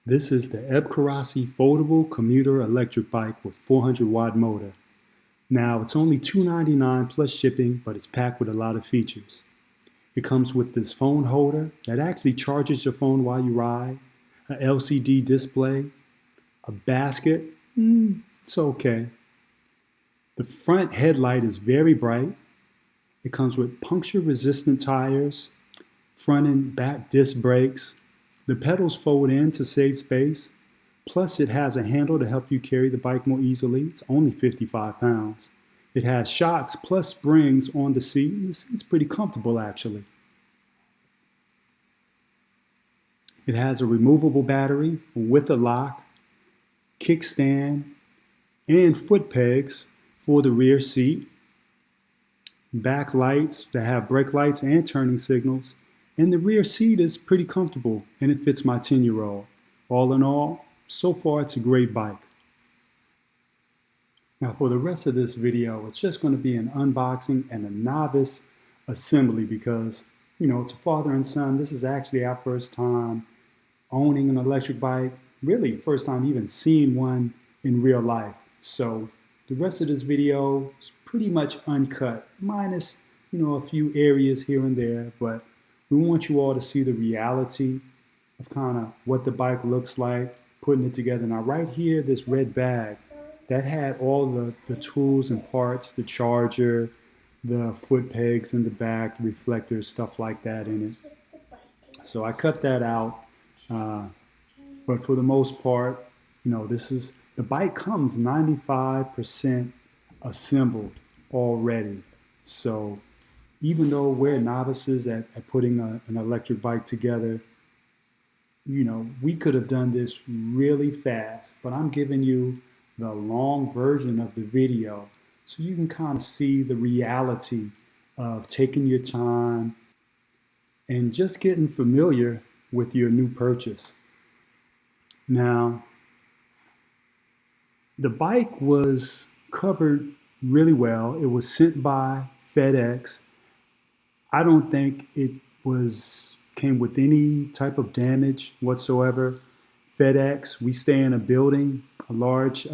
This is the Ebkarocy foldable commuter electric bike with 400-watt motor. Now, it's only $2.99 plus shipping, but it's packed with a lot of features. It comes with this phone holder that actually charges your phone while you ride, a LCD display, a basket, it's okay. The front headlight is very bright. It comes with puncture-resistant tires, front and back disc brakes. The pedals fold in to save space. Plus, it has a handle to help you carry the bike more easily. It's only 55 pounds. It has shocks plus springs on the seat. It's pretty comfortable, actually. It has a removable battery with a lock, kickstand, and foot pegs for the rear seat. Back lights that have brake lights and turning signals. And the rear seat is pretty comfortable, and it fits my 10-year-old. All in all, so far it's a great bike. Now for the rest of this video, it's just going to be an unboxing and a novice assembly because, it's a father and son. This is actually our first time owning an electric bike, really first time even seeing one in real life. So the rest of this video is pretty much uncut, minus, a few areas here and there, but we want you all to see the reality of kind of what the bike looks like, putting it together. Now right here, this red bag, that had all the tools and parts, the charger, the foot pegs in the back, reflectors, stuff like that in it. So I cut that out. But for the most part, the bike comes 95% assembled already. So even though we're novices at putting an electric bike together, we could have done this really fast, but I'm giving you the long version of the video so you can kind of see the reality of taking your time and just getting familiar with your new purchase. Now, the bike was covered really well. It was sent by FedEx. I don't think it came with any type of damage whatsoever. FedEx, we stay in a building, a large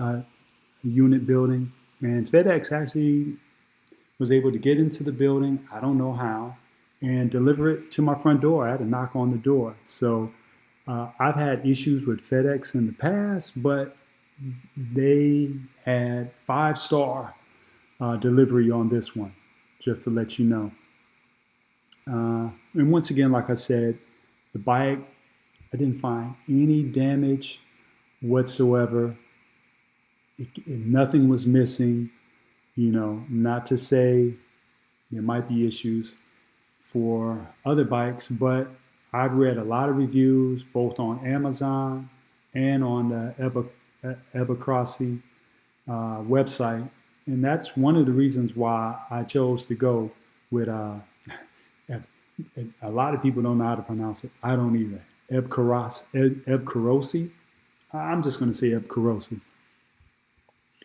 unit building, and FedEx actually was able to get into the building, I don't know how, and deliver it to my front door. I had to knock on the door. So I've had issues with FedEx in the past, but they had 5-star delivery on this one, just to let you know. And once again, like I said, the bike, I didn't find any damage whatsoever. Nothing was missing, not to say there might be issues for other bikes, but I've read a lot of reviews both on Amazon and on the Ebkarocy website. And that's one of the reasons why I chose to go with a lot of people don't know how to pronounce it. I don't either. Ebkarocy. I'm just going to say Ebkarocy.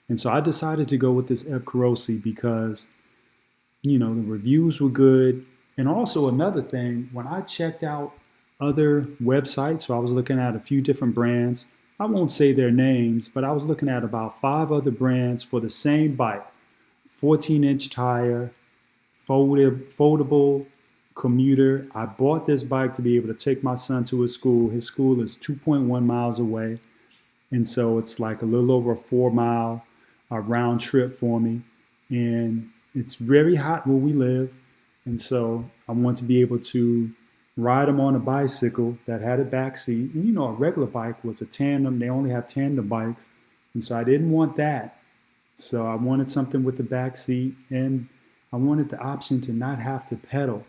And so I decided to go with this Ebkarocy because, the reviews were good. And also another thing, when I checked out other websites, so I was looking at a few different brands. I won't say their names, but I was looking at about 5 other brands for the same bike. 14-inch tire, foldable, commuter. I bought this bike to be able to take my son to his school. His school is 2.1 miles away. And so it's like a little over a 4-mile round trip for me. And it's very hot where we live. And so I want to be able to ride him on a bicycle that had a back seat. And a regular bike was a tandem. They only have tandem bikes. And so I didn't want that. So I wanted something with the back seat. And I wanted the option to not have to pedal.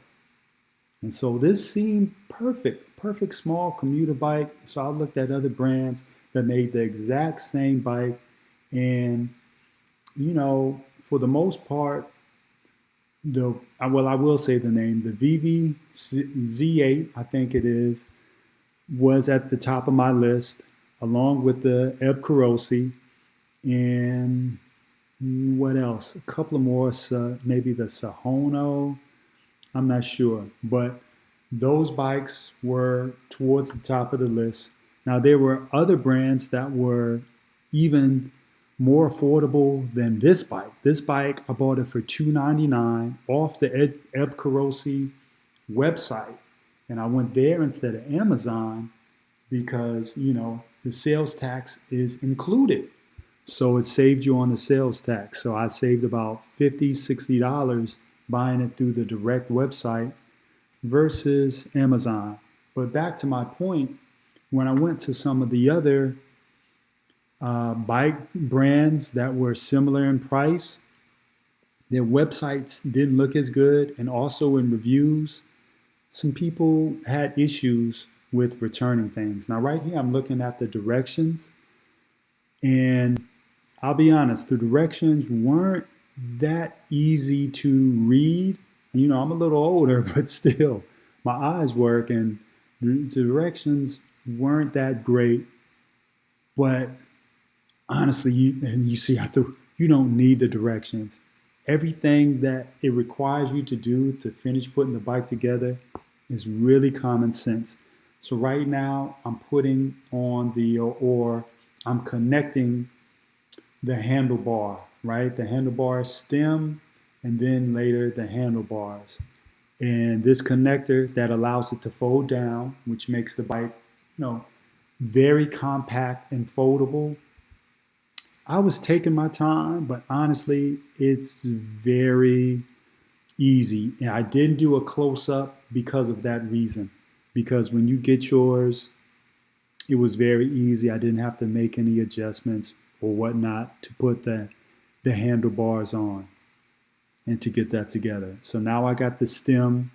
And so this seemed perfect small commuter bike. So I looked at other brands that made the exact same bike. And, for the most part, I will say the name, the VV-Z8, I think it is, was at the top of my list, along with the Ebkarocy. And what else? A couple of more, maybe the Sahono. I'm not sure, but those bikes were towards the top of the list. Now, there were other brands that were even more affordable than this bike. This bike, I bought it for $299 off the Ebkarocy website. And I went there instead of Amazon because, the sales tax is included. So it saved you on the sales tax. So I saved about $50, $60 buying it through the direct website versus Amazon. But back to my point, when I went to some of the other bike brands that were similar in price, their websites didn't look as good. And also in reviews, some people had issues with returning things. Now, right here, I'm looking at the directions. And I'll be honest, the directions weren't that easy to read. I'm a little older, but still, my eyes work, and the directions weren't that great. But honestly, you don't need the directions. Everything that it requires you to do to finish putting the bike together is really common sense. So right now, I'm putting on I'm connecting the handlebar, right? The handlebar stem, and then later the handlebars. And this connector that allows it to fold down, which makes the bike, very compact and foldable. I was taking my time, but honestly, it's very easy. And I didn't do a close-up because of that reason. Because when you get yours, it was very easy. I didn't have to make any adjustments or whatnot to put the handlebars on and to get that together. So now I got the stem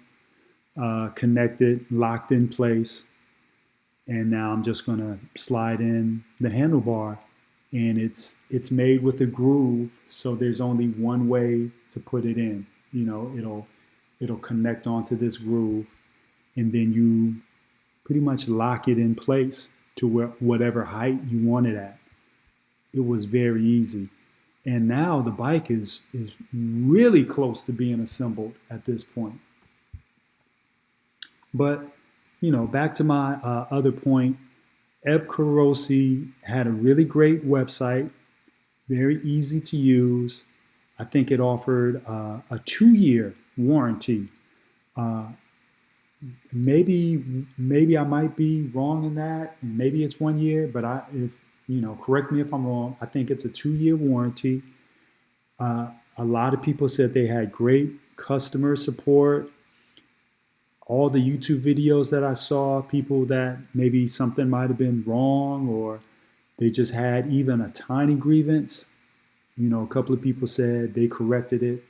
connected, locked in place. And now I'm just gonna slide in the handlebar, and it's made with a groove. So there's only one way to put it in. It'll connect onto this groove, and then you pretty much lock it in place to whatever height you want it at. It was very easy. And now the bike is really close to being assembled at this point. But, back to my other point, Ebkarocy had a really great website, very easy to use. I think it offered a 2-year warranty. Maybe I might be wrong in that, and maybe it's 1 year, but correct me if I'm wrong. I think it's a 2-year warranty. A lot of people said they had great customer support. All the YouTube videos that I saw, people that maybe something might have been wrong, or they just had even a tiny grievance. A couple of people said they corrected it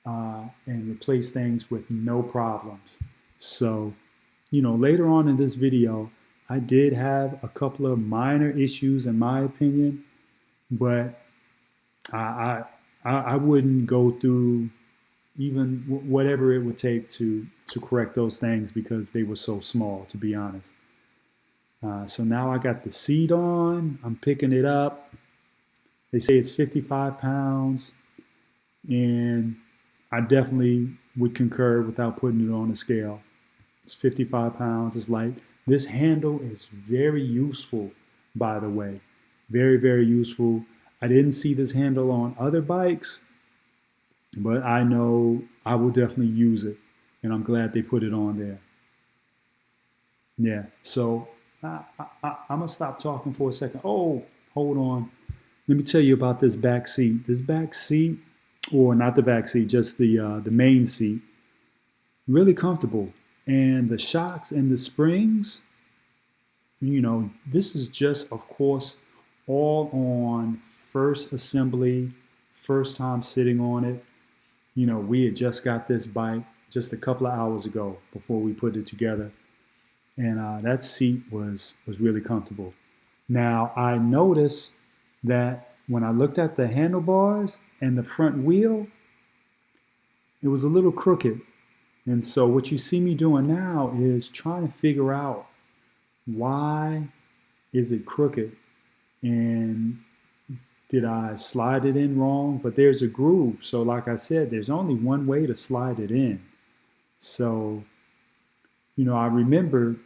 and replaced things with no problems. So, later on in this video, I did have a couple of minor issues in my opinion, but I wouldn't go through even whatever it would take to correct those things because they were so small, to be honest. So now I got the seat on, I'm picking it up. They say it's 55 pounds, and I definitely would concur without putting it on a scale. It's 55 pounds, it's light. This handle is very useful, by the way. Very, very useful. I didn't see this handle on other bikes, but I know I will definitely use it, and I'm glad they put it on there. Yeah, so I'm going to stop talking for a second. Oh, hold on. Let me tell you about this back seat. This back seat, or not the back seat, just the main seat, really comfortable. And the shocks and the springs, this is just, of course, all on first assembly, first time sitting on it. We had just got this bike just a couple of hours ago before we put it together. And that seat was really comfortable. Now, I noticed that when I looked at the handlebars and the front wheel, it was a little crooked. And so what you see me doing now is trying to figure out why is it crooked, and did I slide it in wrong? But there's a groove. So like I said, there's only one way to slide it in. So, I remember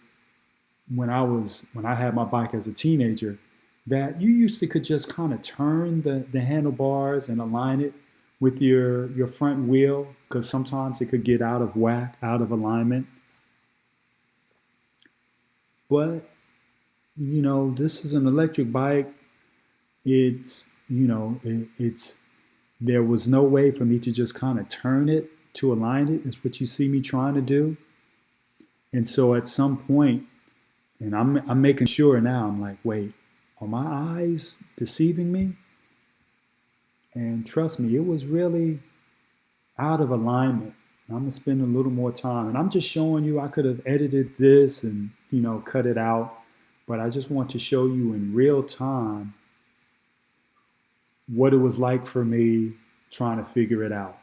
when I had my bike as a teenager, that you used to could just kind of turn the handlebars and align it with your front wheel, because sometimes it could get out of whack, out of alignment. But this is an electric bike. It's there was no way for me to just kind of turn it to align it, is what you see me trying to do. And so at some point, and I'm making sure now, I'm like, wait, are my eyes deceiving me? And trust me, it was really out of alignment. I'm gonna spend a little more time, and I'm just showing you. I could have edited this and cut it out, but I just want to show you in real time what it was like for me trying to figure it out.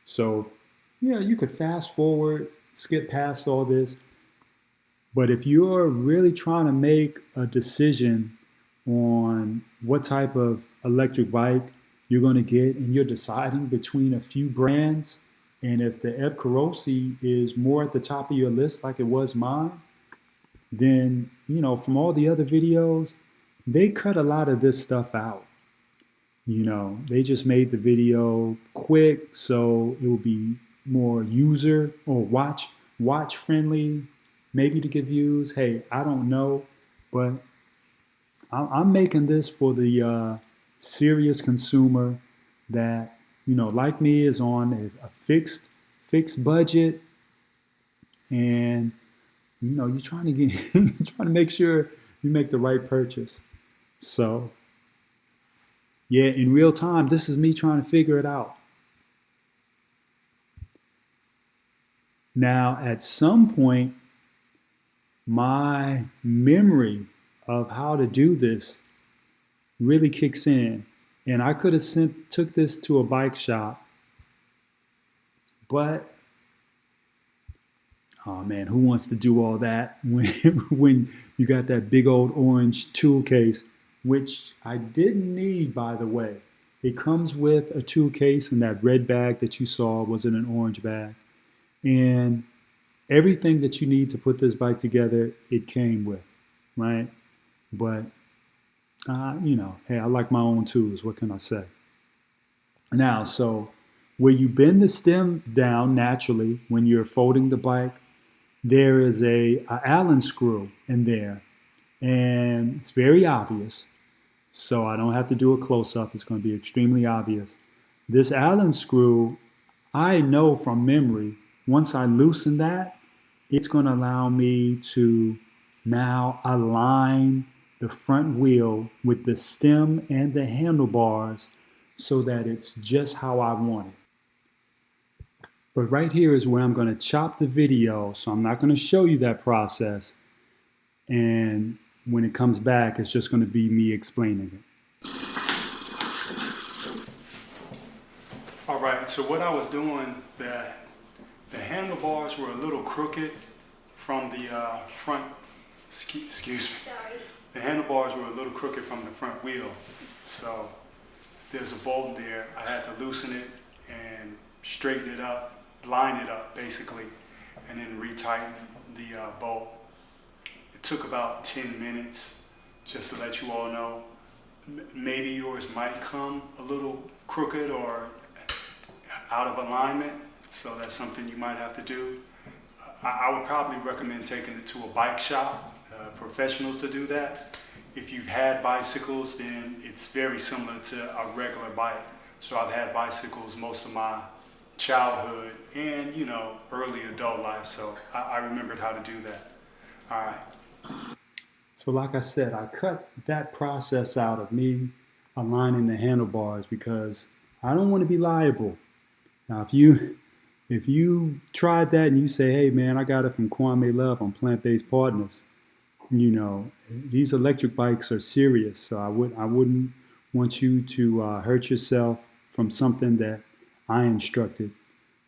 So you could fast forward, skip past all this, but if you're really trying to make a decision on what type of electric bike you're going to get, and you're deciding between a few brands, and if the Ebkarocy is more at the top of your list like it was mine, then from all the other videos, they cut a lot of this stuff out. They just made the video quick so it will be more user or watch friendly, maybe to get views. Hey, I don't know, but I'm making this for the serious consumer that like me, is on a fixed budget, and you're trying to get you're trying to make sure you make the right purchase. So yeah, in real time, this is me trying to figure it out. Now, at some point, my memory of how to do this really kicks in. And I could have took this to a bike shop, but oh man, who wants to do all that when you got that big old orange tool case, which I didn't need, by the way. It comes with a tool case, and that red bag that you saw was in an orange bag. And everything that you need to put this bike together, it came with, right? But hey, I like my own tools. What can I say? Now, so where you bend the stem down naturally when you're folding the bike, there is a Allen screw in there, and it's very obvious. So I don't have to do a close-up. It's going to be extremely obvious. This Allen screw, I know from memory, once I loosen that, it's going to allow me to now align the front wheel with the stem and the handlebars so that it's just how I want it. But right here is where I'm going to chop the video, so I'm not going to show you that process. And when it comes back, it's just going to be me explaining it. All right, so what I was doing, the handlebars were a little crooked from the front, excuse me. Sorry. The handlebars were a little crooked from the front wheel. So there's a bolt there. I had to loosen it and straighten it up, line it up basically, and then retighten the bolt. It took about 10 minutes, just to let you all know. Maybe yours might come a little crooked or out of alignment, so that's something you might have to do. I would probably recommend taking it to a bike shop, professionals to do that. If you've had bicycles, then it's very similar to a regular bike. So I've had bicycles most of my childhood and early adult life, so I remembered how to do that. All right. So like I said, I cut that process out of me aligning the handlebars because I don't want to be liable. Now, if you tried that and you say, hey man, I got it from Kwame Love on Plant-Based Partners, these electric bikes are serious. So I wouldn't want you to hurt yourself from something that I instructed.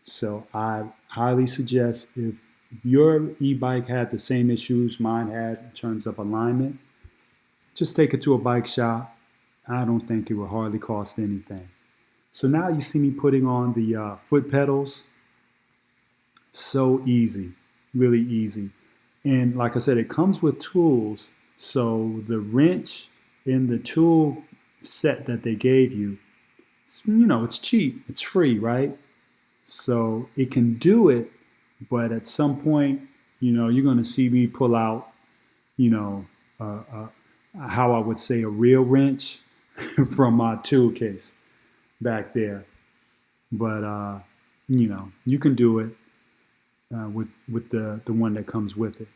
So I highly suggest, if your e-bike had the same issues mine had in terms of alignment, just take it to a bike shop. I don't think it will hardly cost anything. So now you see me putting on the foot pedals. So easy, really easy. And like I said, it comes with tools. So the wrench in the tool set that they gave you, it's cheap, it's free, right? So it can do it, but at some point, you're going to see me pull out, you know, uh, uh, how I would say a real wrench from my tool case back there. But you can do it with the one that comes with it.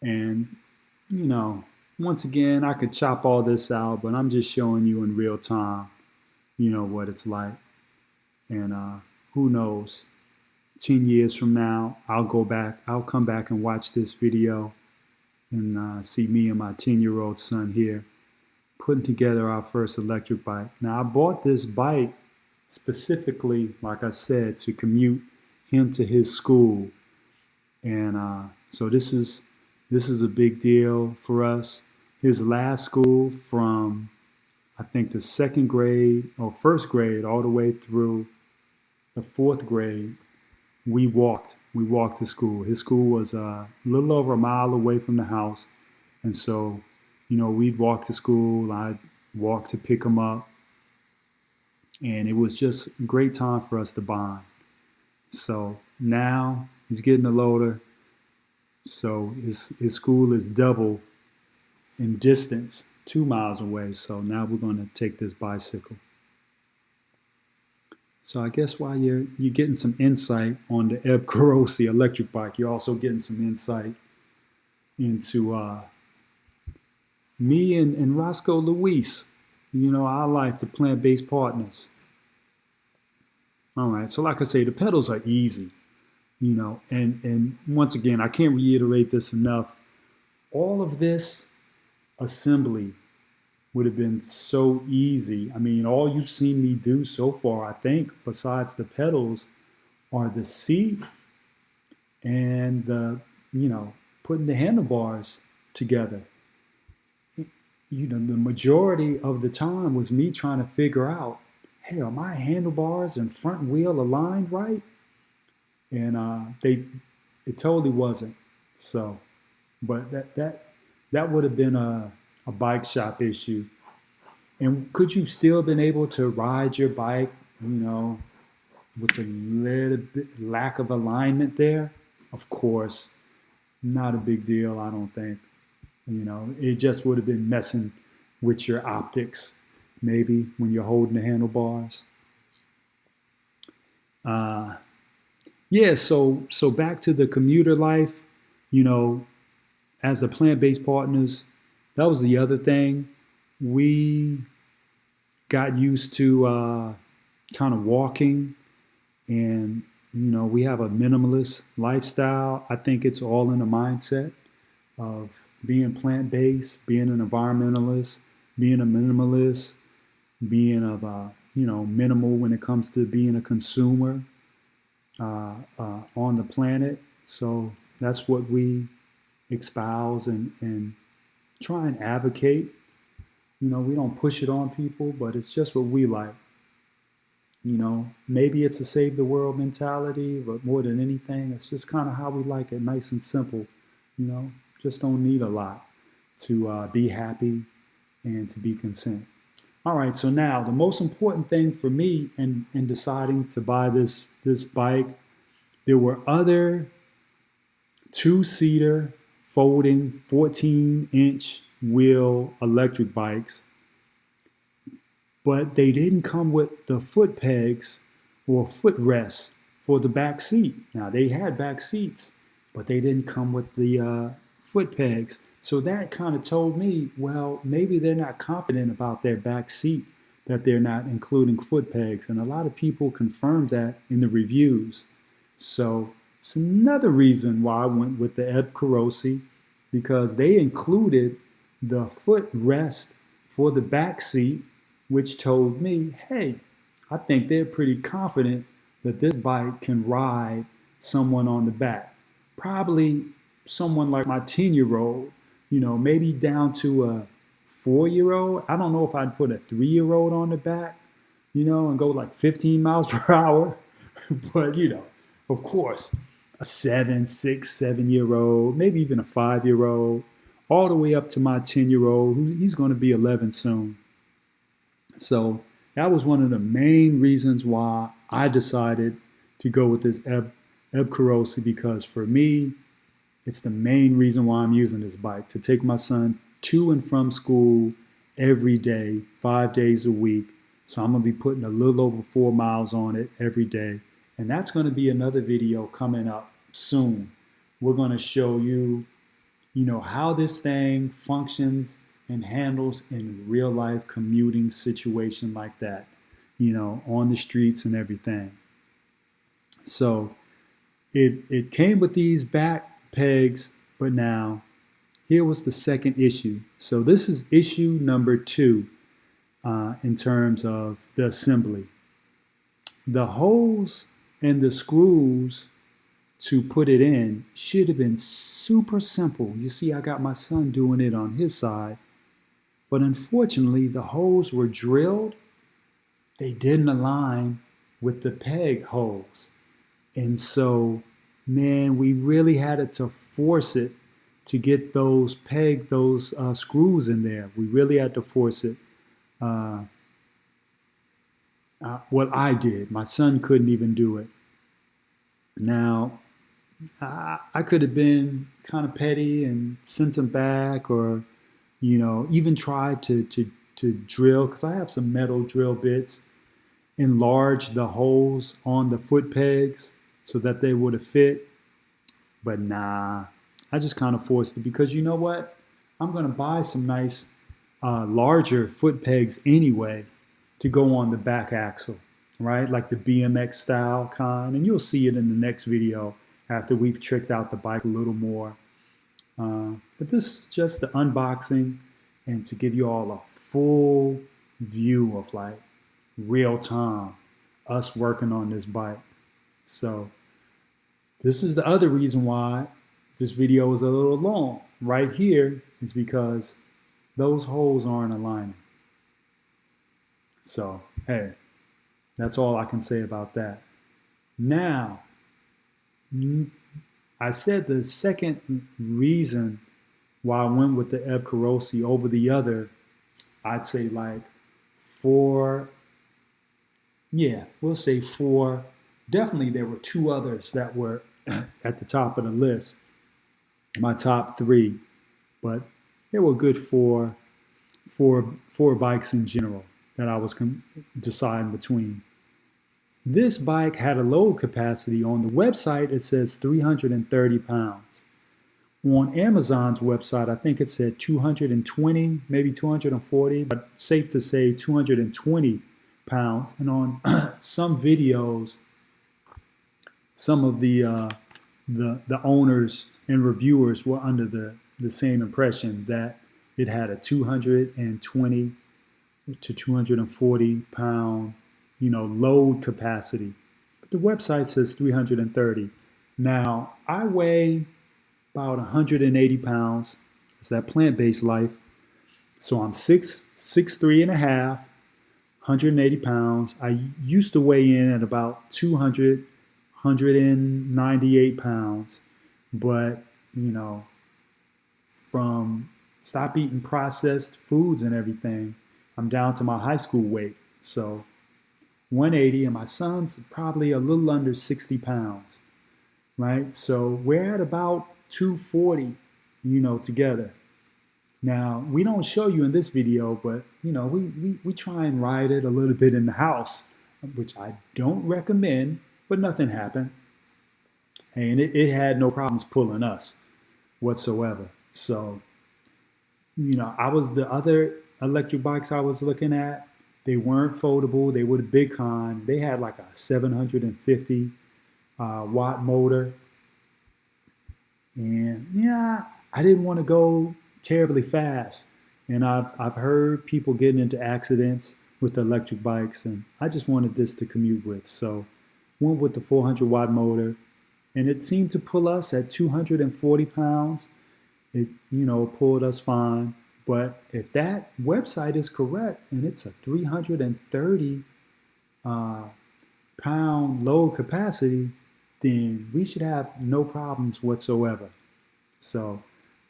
And you know, once again, I could chop all this out, but I'm just showing you in real time, what it's like. And who knows? 10 years from now, I'll come back and watch this video and see me and my 10-year-old son here putting together our first electric bike. Now, I bought this bike specifically, like I said, to commute him to his school. And so this is a big deal for us. His last school, from I think the second grade or first grade all the way through the fourth grade, we walked. We walked to school. His school was a little over a mile away from the house. And so, we'd walk to school. I'd walk to pick him up. And it was just a great time for us to bond. So now he's getting a little older. So his school is double in distance, 2 miles away. So now we're going to take this bicycle. So I guess while you're getting some insight on the Ebkarocy electric bike, you're also getting some insight into me and Roscoe Luis, our life, the plant-based partners. All right, so like I say, the pedals are easy, and once again, I can't reiterate this enough. All of this assembly would have been so easy. I mean, all you've seen me do so far, I think, besides the pedals, are the seat and putting the handlebars together. The majority of the time was me trying to figure out, hey, are my handlebars and front wheel aligned right? And it totally wasn't. So, but that would have been a bike shop issue. And could you still been able to ride your bike, with a little bit lack of alignment there? Of course, not a big deal, I don't think. It just would have been messing with your optics, maybe, when you're holding the handlebars. So back to the commuter life, as the plant-based partners, that was the other thing. We got used to kind of walking, and we have a minimalist lifestyle. I think it's all in the mindset of being plant-based, being an environmentalist, being a minimalist, being of minimal when it comes to being a consumer on the planet. So that's what we espouse and try and advocate. We don't push it on people, but it's just what we like. Maybe it's a save the world mentality, but more than anything, it's just kind of how we like it, nice and simple. Just don't need a lot to be happy and to be content. All right, so now the most important thing for me in deciding to buy this bike, there were other 2-seater folding 14-inch wheel electric bikes, but they didn't come with the foot pegs or footrests for the back seat. Now, they had back seats, but they didn't come with the foot pegs. So that kind of told me, well, maybe they're not confident about their back seat, that they're not including foot pegs. And a lot of people confirmed that in the reviews. So it's another reason why I went with the Ebkarocy, because they included the footrest for the back seat, which told me, hey, I think they're pretty confident that this bike can ride someone on the back. Probably someone like my 10-year-old, maybe down to a 4-year-old. I don't know if I'd put a 3-year-old on the back, and go like 15 miles per hour. But, of course, a 7, 6, 7 year old, maybe even a 5 year old, all the way up to my 10 year old. He's going to be 11 soon. So that was one of the main reasons why I decided to go with this Ebkarocy, because for me, it's the main reason why I'm using this bike, to take my son to and from school every day, 5 days a week. So I'm going to be putting a little over 4 miles on it every day. And that's going to be another video coming up soon. We're going to show you, how this thing functions and handles in real life commuting situation like that, on the streets and everything. So it came with these back pegs, but now here was the second issue. So this is issue number 2 in terms of the assembly. The holes and the screws to put it in should have been super simple. You see, I got my son doing it on his side, but unfortunately the holes were drilled. They didn't align with the peg holes. And so, man, we really had to force it to get those screws in there. We really had to force it. What I did. My son couldn't even do it. Now, I could have been kind of petty and sent him back, or, even tried to drill, because I have some metal drill bits, enlarge the holes on the foot pegs so that they would have fit. But nah, I just kind of forced it, because you know what? I'm going to buy some nice larger foot pegs anyway to go on the back axle, right? Like the BMX style kind. And you'll see it in the next video after we've tricked out the bike a little more. But this is just the unboxing, and to give you all a full view of like real time us working on this bike. So this is the other reason why this video is a little long. Right here is because those holes aren't aligning. So, hey, that's all I can say about that. Now, I said the second reason why I went with the Ebkarocy over the other, I'd say like 4, we'll say 4. Definitely there were 2 others that were at the top of the list, my top 3, but there were good 4 bikes in general that I was deciding between. This bike had a load capacity. On the website, it says 330 pounds. On Amazon's website, I think it said 220, maybe 240, but safe to say 220 pounds. And on some videos, some of the owners and reviewers were under the same impression that it had a 220 to 240 pound, load capacity. But the website says 330. Now, I weigh about 180 pounds. It's that plant-based life. So I'm 6'3" and a half, 180 pounds. I used to weigh in at about 200, 198 pounds. But, from stop eating processed foods and everything, I'm down to my high school weight. So 180, and my son's probably a little under 60 pounds, right? So we're at about 240, together. Now, we don't show you in this video, but, we try and ride it a little bit in the house, which I don't recommend, but nothing happened. And it had no problems pulling us whatsoever. So, the other electric bikes I was looking at, they weren't foldable. They were the big kind. They had like a 750 watt motor. And I didn't want to go terribly fast. And I've heard people getting into accidents with the electric bikes, and I just wanted this to commute with. So went with the 400 watt motor, and it seemed to pull us at 240 pounds. It, pulled us fine. But if that website is correct, and it's a 330 pound load capacity, then we should have no problems whatsoever. So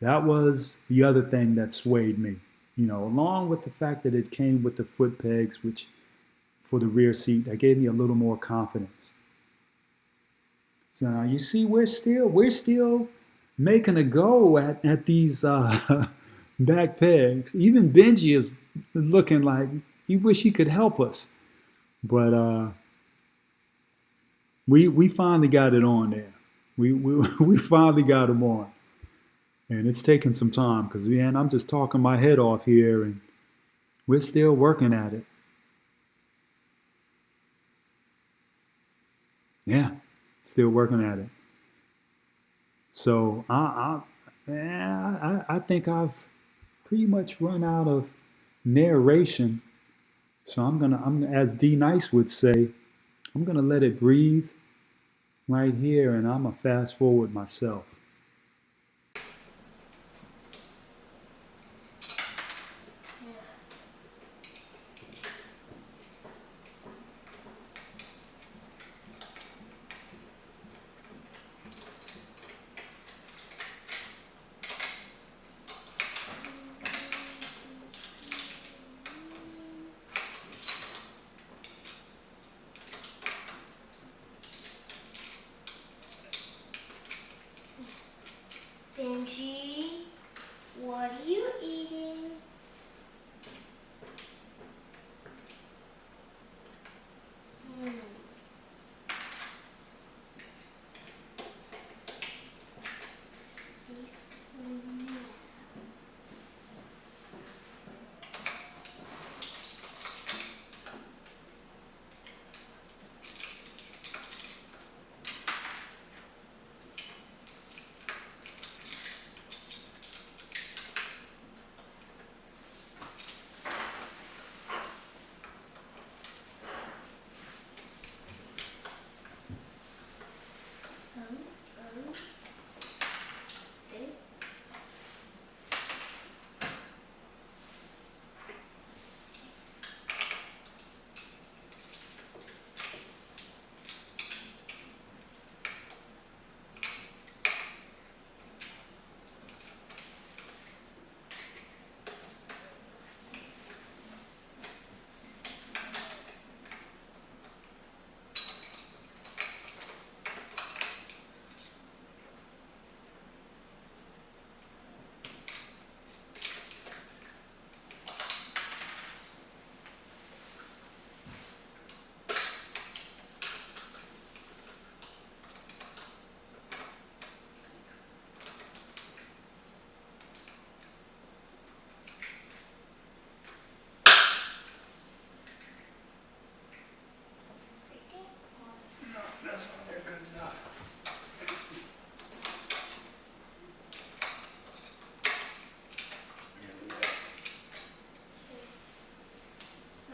that was the other thing that swayed me, along with the fact that it came with the foot pegs, which for the rear seat, that gave me a little more confidence. So now you see, we're still making a go at these back pegs. Even Benji is looking like he wish he could help us, but we finally got it on there. We finally got them on, and it's taking some time because man, I'm just talking my head off here, and we're still working at it. Yeah, still working at it. So I think I've pretty much run out of narration. So as D Nice would say, I'm gonna let it breathe right here, and I'm gonna fast forward myself. Benji, what are you eating? That's not there good enough.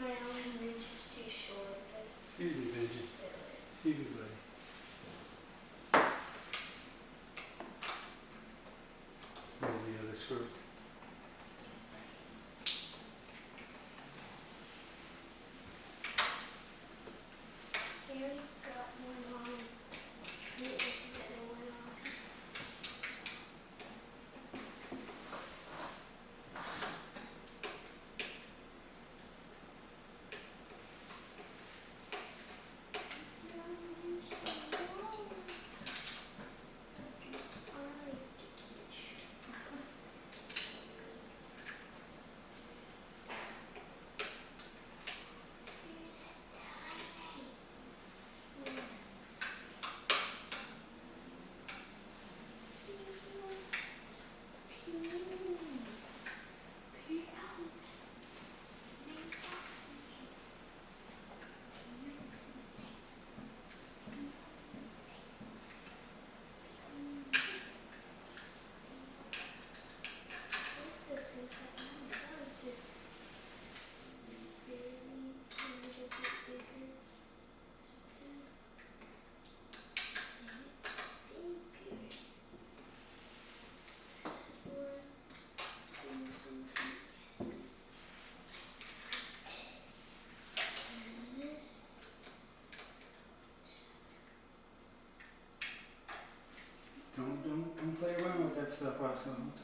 My arm reach is too short. Excuse me, Benji. Excuse me, buddy. Where's the other screw? Here you got one on. Here is the other one on.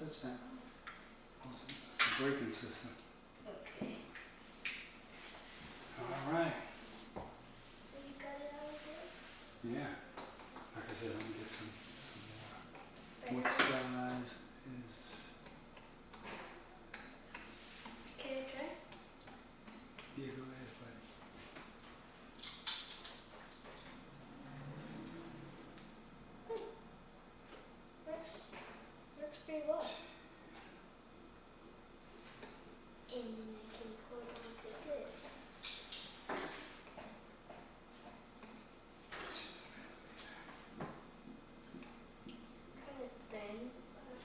touch that. That's the braking system. Okay. All right. You got it out of there? Yeah. Like I said, let me get some more. What size is? Can I try? Yeah, go ahead, buddy. Looks pretty well. And then I can hold on to this. It's kind of thin, but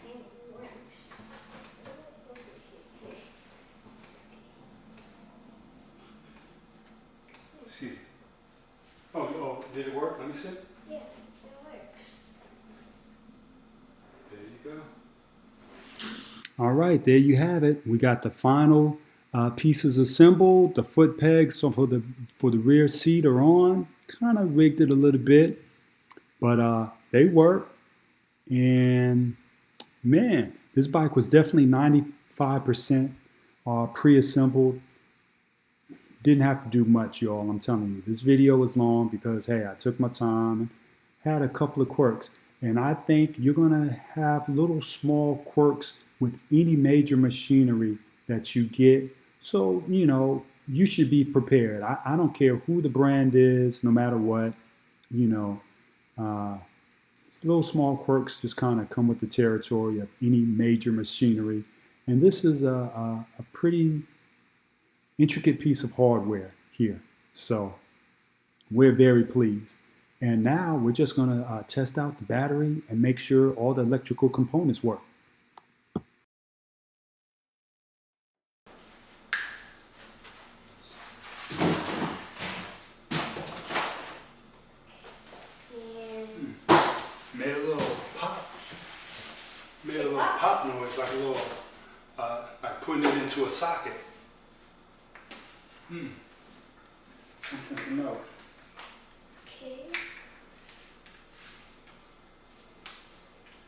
it works. Over here. Excuse me. Oh, did it work? Let me see. Yeah, it works. There you go. All right, there you have it. We got the final pieces assembled. The foot pegs for the rear seat are on. Kind of rigged it a little bit, but they work. And man, this bike was definitely 95% pre-assembled. Didn't have to do much, y'all. I'm telling you, this video was long because hey, I took my time and had a couple of quirks. And I think you're gonna have little small quirks with any major machinery that you get. So, you know, you should be prepared. I don't care who the brand is, no matter what, you know, little small quirks just kind of come with the territory of any major machinery. And this is a pretty intricate piece of hardware here. So we're very pleased. And now we're just going to test out the battery and make sure all the electrical components work. Made a little pop. Made a little pop noise, like a little, like putting it into a socket. Something to know. Okay.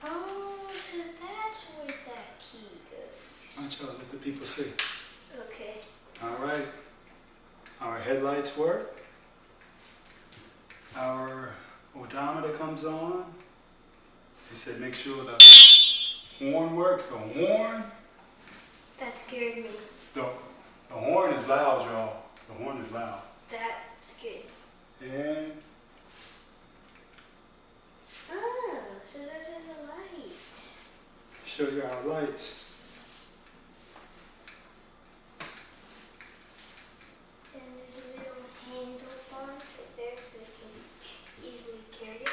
Oh, so that's where that key goes. Watch out, let the people see. Okay. All right. Our headlights work. Our odometer comes on. They said make sure the horn works. The horn. That scared me. The horn is loud, y'all. The horn is loud. That scared me. And Oh, so those are the lights. show you our lights. And there's a little handlebar right there so you can easily carry it.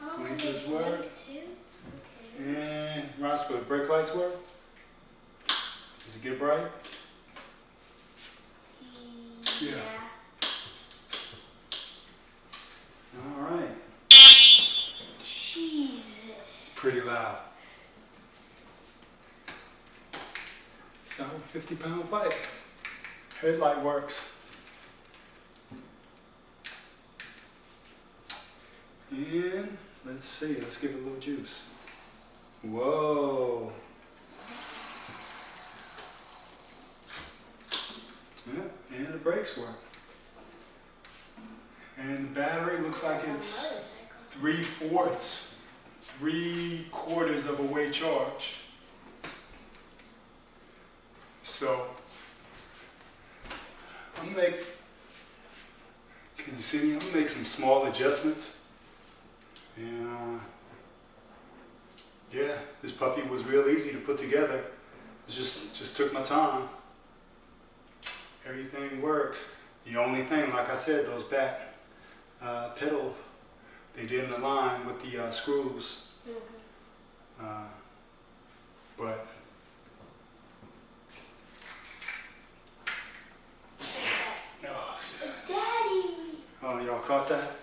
Oh, Blinkers they work. light too? Okay. And Roscoe, the brake lights work? Does it get bright? Yeah. All right. Jesus. Pretty loud. So 50-pound bike. Headlight works. And let's see, let's give it a little juice. Whoa. Yeah, and the brakes work. And the battery looks like it's 3/4 of a way charged. So I'm gonna make, can you see me? I'm gonna make some small adjustments. And yeah, this puppy was real easy to put together. It just took my time. Everything works. The only thing, like I said, those back pedal, they didn't align with the screws. But Daddy! oh, y'all caught that?